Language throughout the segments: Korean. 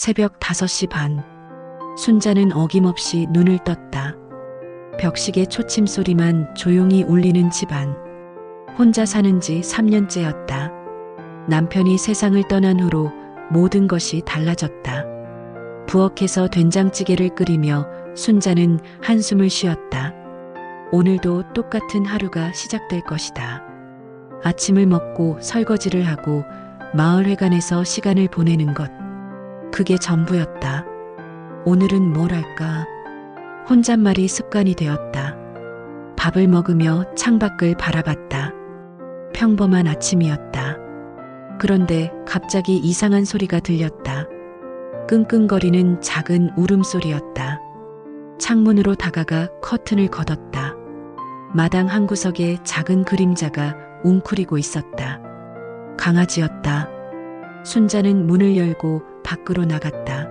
새벽 5시 반. 순자는 어김없이 눈을 떴다. 벽시계 초침 소리만 조용히 울리는 집안. 혼자 사는 지 3년째였다. 남편이 세상을 떠난 후로 모든 것이 달라졌다. 부엌에서 된장찌개를 끓이며 순자는 한숨을 쉬었다. 오늘도 똑같은 하루가 시작될 것이다. 아침을 먹고 설거지를 하고 마을회관에서 시간을 보내는 것. 그게 전부였다. 오늘은 뭘 할까? 혼잣말이 습관이 되었다. 밥을 먹으며 창밖을 바라봤다. 평범한 아침이었다. 그런데 갑자기 이상한 소리가 들렸다. 끙끙거리는 작은 울음소리였다. 창문으로 다가가 커튼을 걷었다. 마당 한 구석에 작은 그림자가 웅크리고 있었다. 강아지였다. 순자는 문을 열고 밖으로 나갔다.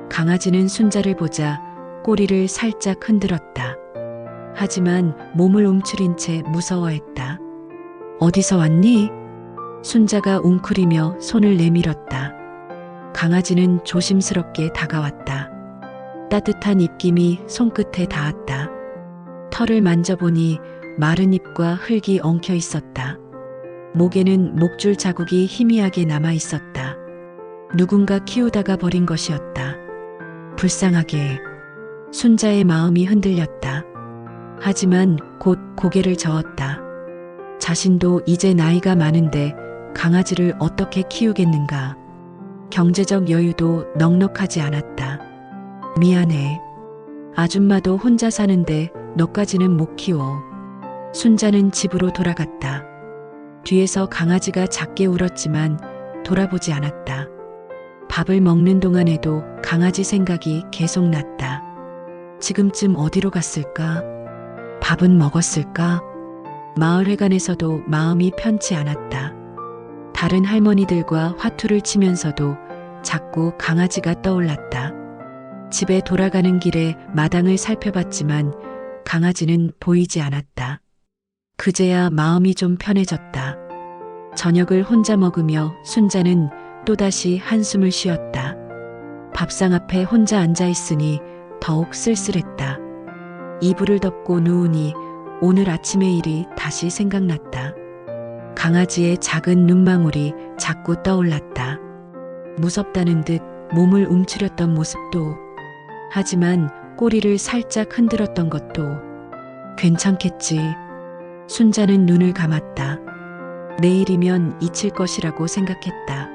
강아지는 순자를 보자 꼬리를 살짝 흔들었다. 하지만 몸을 움츠린 채 무서워했다. 어디서 왔니? 순자가 웅크리며 손을 내밀었다. 강아지는 조심스럽게 다가왔다. 따뜻한 입김이 손끝에 닿았다. 털을 만져보니 마른 잎과 흙이 엉켜 있었다. 목에는 목줄 자국이 희미하게 남아 있었다. 누군가 키우다가 버린 것이었다. 불쌍하게. 순자의 마음이 흔들렸다. 하지만 곧 고개를 저었다. 자신도 이제 나이가 많은데 강아지를 어떻게 키우겠는가. 경제적 여유도 넉넉하지 않았다. 미안해. 아줌마도 혼자 사는데 너까지는 못 키워. 순자는 집으로 돌아갔다. 뒤에서 강아지가 작게 울었지만 돌아보지 않았다. 밥을 먹는 동안에도 강아지 생각이 계속 났다. 지금쯤 어디로 갔을까? 밥은 먹었을까? 마을회관에서도 마음이 편치 않았다. 다른 할머니들과 화투를 치면서도 자꾸 강아지가 떠올랐다. 집에 돌아가는 길에 마당을 살펴봤지만 강아지는 보이지 않았다. 그제야 마음이 좀 편해졌다. 저녁을 혼자 먹으며 순자는 또다시 한숨을 쉬었다. 밥상 앞에 혼자 앉아 있으니 더욱 쓸쓸했다. 이불을 덮고 누우니 오늘 아침의 일이 다시 생각났다. 강아지의 작은 눈망울이 자꾸 떠올랐다. 무섭다는 듯 몸을 움츠렸던 모습도, 하지만 꼬리를 살짝 흔들었던 것도. 괜찮겠지. 순자는 눈을 감았다. 내일이면 잊힐 것이라고 생각했다.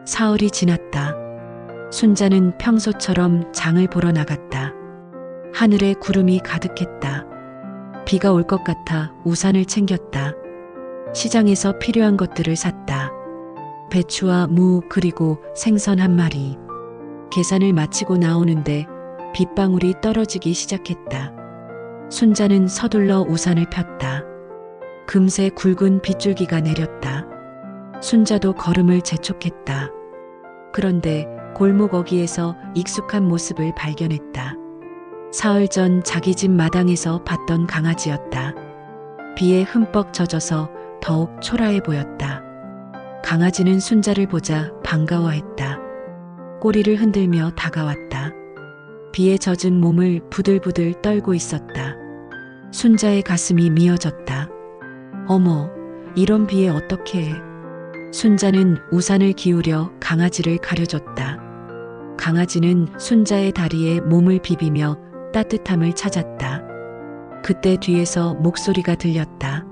사흘이 지났다. 순자는 평소처럼 장을 보러 나갔다. 하늘에 구름이 가득했다. 비가 올 것 같아 우산을 챙겼다. 시장에서 필요한 것들을 샀다. 배추와 무 그리고 생선 한 마리. 계산을 마치고 나오는데 빗방울이 떨어지기 시작했다. 순자는 서둘러 우산을 폈다. 금세 굵은 빗줄기가 내렸다. 순자도 걸음을 재촉했다. 그런데 골목 어귀에서 익숙한 모습을 발견했다. 사흘 전 자기 집 마당에서 봤던 강아지였다. 비에 흠뻑 젖어서 더욱 초라해 보였다. 강아지는 순자를 보자 반가워했다. 꼬리를 흔들며 다가왔다. 비에 젖은 몸을 부들부들 떨고 있었다. 순자의 가슴이 미어졌다. 어머, 이런 비에 어떻게 해. 순자는 우산을 기울여 강아지를 가려줬다. 강아지는 순자의 다리에 몸을 비비며 따뜻함을 찾았다. 그때 뒤에서 목소리가 들렸다.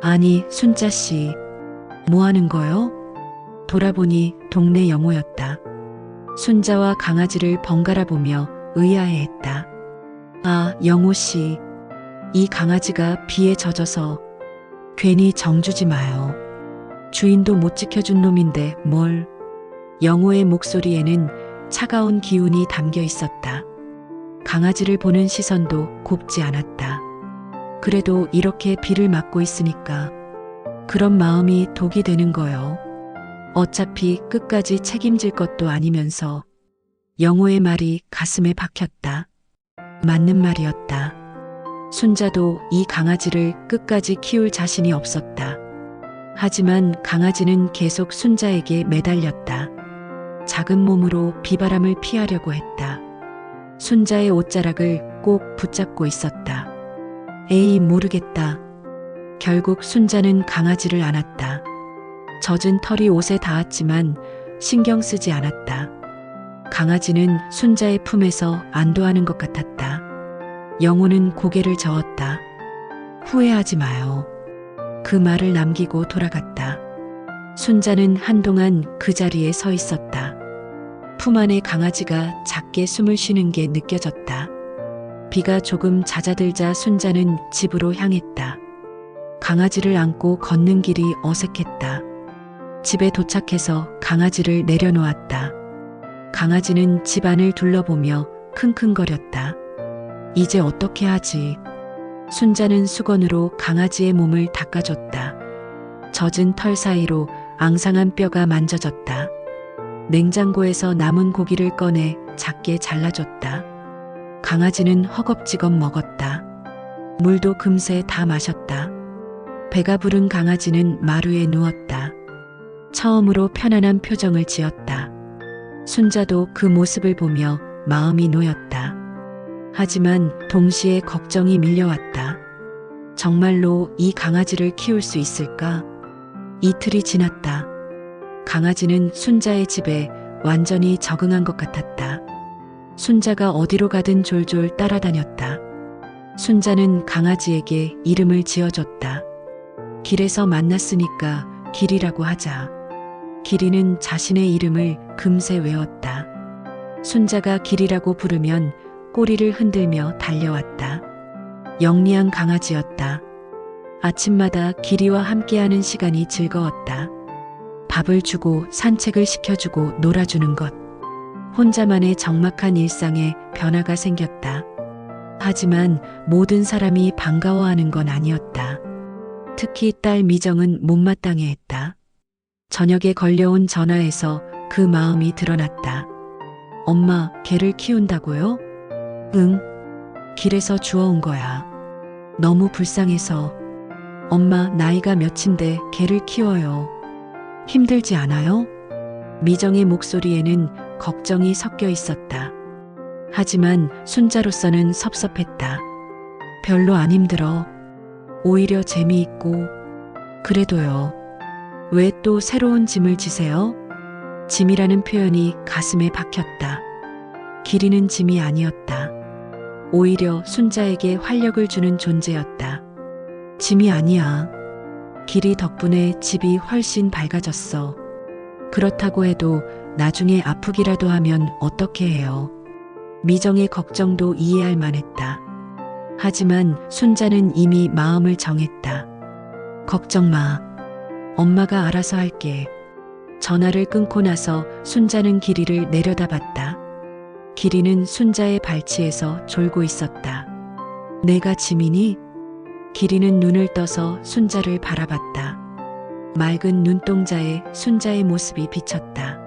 아니, 순자씨, 뭐 하는 거요? 돌아보니 동네 영호였다. 순자와 강아지를 번갈아 보며 의아해했다. 아, 영호씨, 이 강아지가 비에 젖어서. 괜히 정주지 마요. 주인도 못 지켜준 놈인데 뭘. 영호의 목소리에는 차가운 기운이 담겨 있었다. 강아지를 보는 시선도 곱지 않았다. 그래도 이렇게 비를 맞고 있으니까 그런 마음이 독이 되는 거요. 어차피 끝까지 책임질 것도 아니면서. 영호의 말이 가슴에 박혔다. 맞는 말이었다. 순자도 이 강아지를 끝까지 키울 자신이 없었다. 하지만 강아지는 계속 순자에게 매달렸다. 작은 몸으로 비바람을 피하려고 했다. 순자의 옷자락을 꼭 붙잡고 있었다. 에이, 모르겠다. 결국 순자는 강아지를 안았다. 젖은 털이 옷에 닿았지만 신경 쓰지 않았다. 강아지는 순자의 품에서 안도하는 것 같았다. 영호는 고개를 저었다. 후회하지 마요. 그 말을 남기고 돌아갔다. 순자는 한동안 그 자리에 서 있었다. 품 안에 강아지가 작게 숨을 쉬는 게 느껴졌다. 비가 조금 잦아들자 순자는 집으로 향했다. 강아지를 안고 걷는 길이 어색했다. 집에 도착해서 강아지를 내려놓았다. 강아지는 집 안을 둘러보며 킁킁거렸다. 이제 어떻게 하지? 순자는 수건으로 강아지의 몸을 닦아줬다. 젖은 털 사이로 앙상한 뼈가 만져졌다. 냉장고에서 남은 고기를 꺼내 작게 잘라줬다. 강아지는 허겁지겁 먹었다. 물도 금세 다 마셨다. 배가 부른 강아지는 마루에 누웠다. 처음으로 편안한 표정을 지었다. 순자도 그 모습을 보며 마음이 놓였다. 하지만 동시에 걱정이 밀려왔다. 정말로 이 강아지를 키울 수 있을까? 이틀이 지났다. 강아지는 순자의 집에 완전히 적응한 것 같았다. 순자가 어디로 가든 졸졸 따라다녔다. 순자는 강아지에게 이름을 지어줬다. 길에서 만났으니까 길이라고 하자. 길이는 자신의 이름을 금세 외웠다. 순자가 길이라고 부르면 꼬리를 흔들며 달려왔다. 영리한 강아지였다. 아침마다 길이와 함께하는 시간이 즐거웠다. 밥을 주고 산책을 시켜주고 놀아주는 것. 혼자만의 적막한 일상에 변화가 생겼다. 하지만 모든 사람이 반가워하는 건 아니었다. 특히 딸 미정은 못마땅해했다. 저녁에 걸려온 전화에서 그 마음이 드러났다. 엄마, 개를 키운다고요? 응. 길에서 주워온 거야. 너무 불쌍해서. 엄마, 나이가 몇인데 개를 키워요. 힘들지 않아요? 미정의 목소리에는 걱정이 섞여 있었다. 하지만 순자로서는 섭섭했다. 별로 안 힘들어. 오히려 재미있고. 그래도요. 왜 또 새로운 짐을 지세요? 짐이라는 표현이 가슴에 박혔다. 길이는 짐이 아니었다. 오히려 순자에게 활력을 주는 존재였다. 짐이 아니야. 길이 덕분에 집이 훨씬 밝아졌어. 그렇다고 해도 나중에 아프기라도 하면 어떻게 해요? 미정의 걱정도 이해할 만했다. 하지만 순자는 이미 마음을 정했다. 걱정 마. 엄마가 알아서 할게. 전화를 끊고 나서 순자는 길이를 내려다봤다. 길이는 순자의 발치에서 졸고 있었다. 내가 짐이니? 길이는 눈을 떠서 순자를 바라봤다. 맑은 눈동자에 순자의 모습이 비쳤다.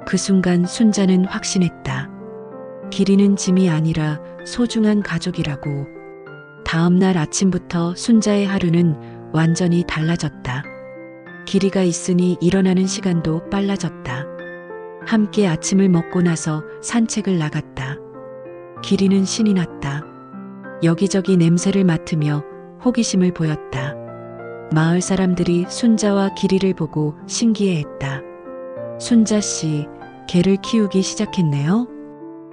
그 순간 순자는 확신했다. 길이는 짐이 아니라 소중한 가족이라고. 다음 날 아침부터 순자의 하루는 완전히 달라졌다. 길이가 있으니 일어나는 시간도 빨라졌다. 함께 아침을 먹고 나서 산책을 나갔다. 길이는 신이 났다. 여기저기 냄새를 맡으며 호기심을 보였다. 마을 사람들이 순자와 길이를 보고 신기해했다. 순자 씨, 개를 키우기 시작했네요?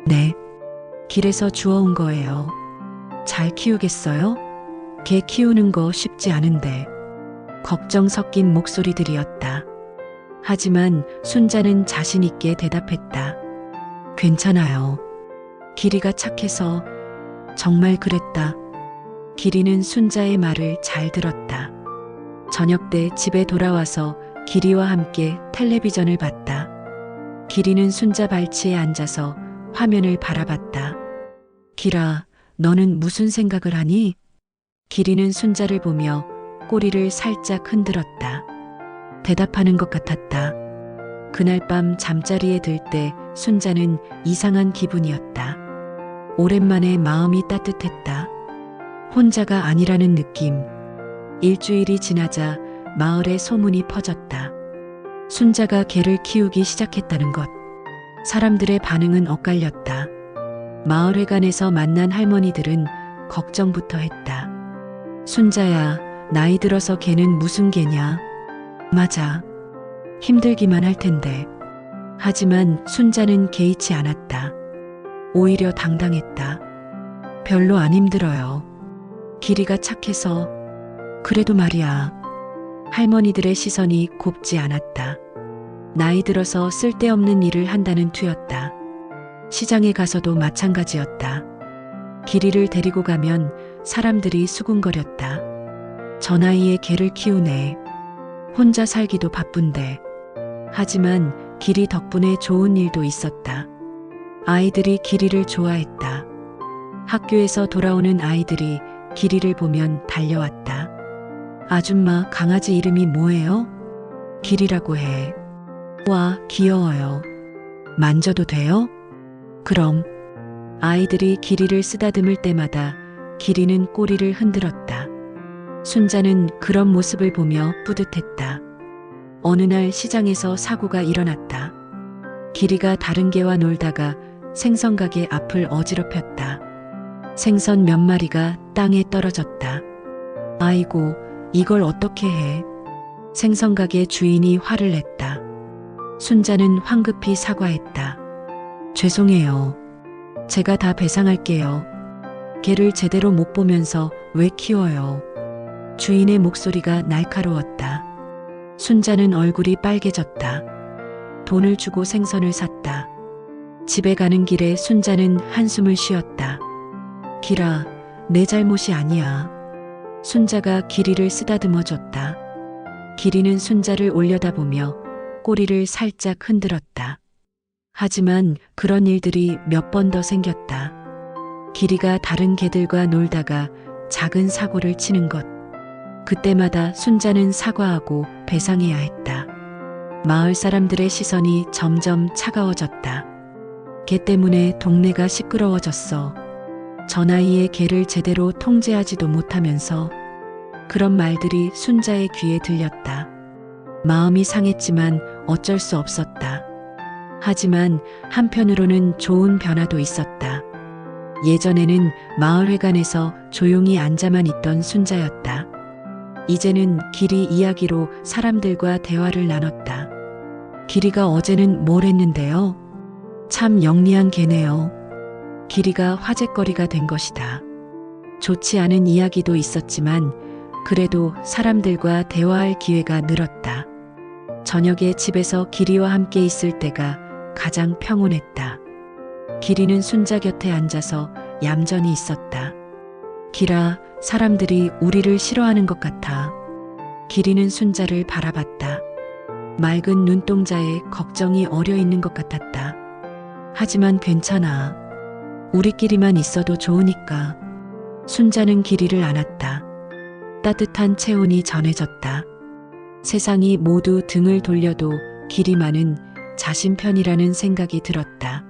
네. 길에서 주워온 거예요. 잘 키우겠어요? 개 키우는 거 쉽지 않은데. 걱정 섞인 목소리들이었다. 하지만 순자는 자신 있게 대답했다. 괜찮아요. 길이가 착해서. 정말 그랬다. 길이는 순자의 말을 잘 들었다. 저녁 때 집에 돌아와서 길이와 함께 텔레비전을 봤다. 길이는 순자 발치에 앉아서 화면을 바라봤다. 길아, 너는 무슨 생각을 하니? 길이는 순자를 보며 꼬리를 살짝 흔들었다. 대답하는 것 같았다. 그날 밤 잠자리에 들 때 순자는 이상한 기분이었다. 오랜만에 마음이 따뜻했다. 혼자가 아니라는 느낌. 일주일이 지나자 마을에 소문이 퍼졌다. 순자가 개를 키우기 시작했다는 것. 사람들의 반응은 엇갈렸다. 마을회관에서 만난 할머니들은 걱정부터 했다. 순자야, 나이 들어서 걔는 무슨 개냐? 맞아. 힘들기만 할 텐데. 하지만 순자는 개의치 않았다. 오히려 당당했다. 별로 안 힘들어요. 길이가 착해서. 그래도 말이야. 할머니들의 시선이 곱지 않았다. 나이 들어서 쓸데없는 일을 한다는 투였다. 시장에 가서도 마찬가지였다. 길이를 데리고 가면 사람들이 수군거렸다. 저 나이에 개를 키우네. 혼자 살기도 바쁜데. 하지만 길이 덕분에 좋은 일도 있었다. 아이들이 길이를 좋아했다. 학교에서 돌아오는 아이들이 길이를 보면 달려왔다. 아줌마, 강아지 이름이 뭐예요? 길이라고 해. 와, 귀여워요. 만져도 돼요? 그럼. 아이들이 길이를 쓰다듬을 때마다 길이는 꼬리를 흔들었다. 순자는 그런 모습을 보며 뿌듯했다. 어느 날 시장에서 사고가 일어났다. 길이가 다른 개와 놀다가 생선가게 앞을 어지럽혔다. 생선 몇 마리가 땅에 떨어졌다. 아이고, 이걸 어떻게 해? 생선가게 주인이 화를 냈다. 순자는 황급히 사과했다. 죄송해요. 제가 다 배상할게요. 개를 제대로 못 보면서 왜 키워요? 주인의 목소리가 날카로웠다. 순자는 얼굴이 빨개졌다. 돈을 주고 생선을 샀다. 집에 가는 길에 순자는 한숨을 쉬었다. 길아, 내 잘못이 아니야. 순자가 길이를 쓰다듬어 줬다. 길이는 순자를 올려다보며 꼬리를 살짝 흔들었다. 하지만 그런 일들이 몇 번 더 생겼다. 길이가 다른 개들과 놀다가 작은 사고를 치는 것. 그때마다 순자는 사과하고 배상해야 했다. 마을 사람들의 시선이 점점 차가워졌다. 개 때문에 동네가 시끄러워졌어. 저 나이에 개를 제대로 통제하지도 못하면서. 그런 말들이 순자의 귀에 들렸다. 마음이 상했지만 어쩔 수 없었다. 하지만 한편으로는 좋은 변화도 있었다. 예전에는 마을회관에서 조용히 앉아만 있던 순자였다. 이제는 길이 이야기로 사람들과 대화를 나눴다. 길이가 어제는 뭘 했는데요? 참 영리한 개네요. 길이가 화제거리가 된 것이다. 좋지 않은 이야기도 있었지만 그래도 사람들과 대화할 기회가 늘었다. 저녁에 집에서 길이와 함께 있을 때가 가장 평온했다. 길이는 순자 곁에 앉아서 얌전히 있었다. 길아, 사람들이 우리를 싫어하는 것 같아. 길이는 순자를 바라봤다. 맑은 눈동자에 걱정이 어려 있는 것 같았다. 하지만 괜찮아. 우리끼리만 있어도 좋으니까. 순자는 길이를 안았다. 따뜻한 체온이 전해졌다. 세상이 모두 등을 돌려도 길이만은 자신 편이라는 생각이 들었다.